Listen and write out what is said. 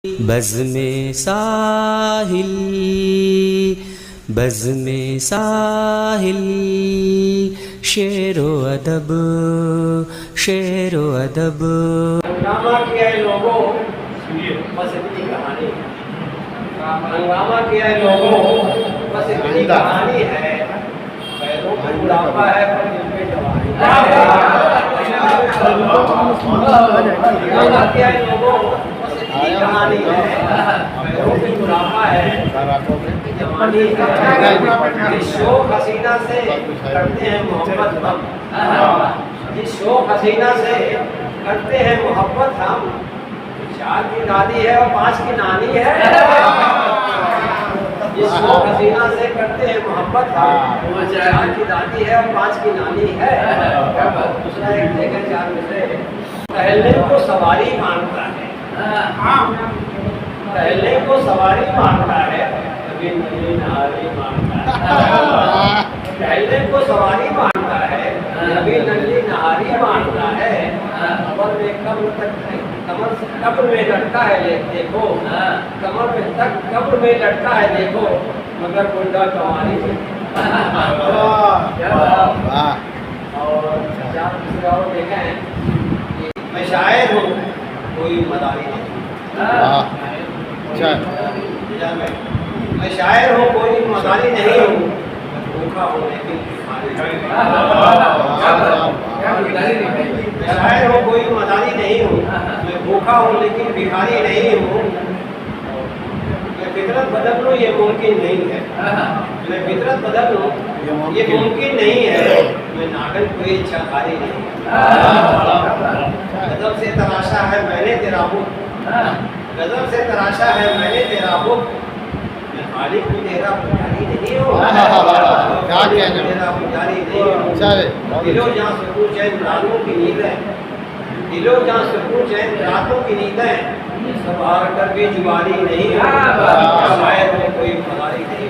بزم ساحل بزم ساحل شعر و ادب شعر و ادب ہنگامہ کیا ہے لوگوں بس اتنی کہانی ہنگامہ کیا ہے لوگوں بس اتنی کہانی ہے پیروں پہ بڑھاپا ہے پر دل پہ جوانی ہنگامہ کیا ہے لوگوں بس اتنی کہانی ہے پیروں پہ بڑھاپا ہے جوانی ہے جس شوق حسینہ سے کرتے ہیں محبت ہم جس شوق حسینہ سے کرتے ہیں محبت ہم 4 کی دادی ہے اور 5 کی نانی ہے جس شوق حسینہ سے کرتے ہیں محبت ہم 4 کی دادی ہے اور 5 کی نانی ہے دوسرا ایک دیکھیں 4 میں سے ٹہلنے کو سواری مانگتا ہے ٹہلنے کو سواری مانگتا ہے کبھی نلی نہاری مانگتا ہے ٹہلنے کو سواری مانگتا ہے کبھی نلی نہاری مانگتا ہے کمر میں قبر میں لٹکا ہے دیکھو کمر میں تک قبر میں لٹکا ہے دیکھو مگر کنڈا کماری اور دیکھیں میں شاعر ہوں کوئی مداری نہیں میں شاعر ہوں کوئی مداری نہیں ہوں بھوکا ہوں لیکن میں شاعر ہوں کوئی مداری نہیں ہوں میں بھوکا ہوں لیکن بھکاری نہیں ہوں میں فطرت بدل لوں یہ ممکن نہیں ہے میں فطرت بدل لوں یہ ممکن نہیں ہے میں ناگن کوئی اچھا کاری نہیں غضب سے تراشا ہے میں نے تیرا بت غضب سے تراشا ہے میں نے تیرا بت میں خالق ہوں تیرا پجاری نہیں ہوں تیرا پجاری نہیں ہوں دلو جہاں سکون چین راتوں کی نیندیں دلو جہاں سکون چین راتوں کی نیندیں سب ہار کر بھی جواری نہیں ہوں شاید میں کوئی مداری نہیں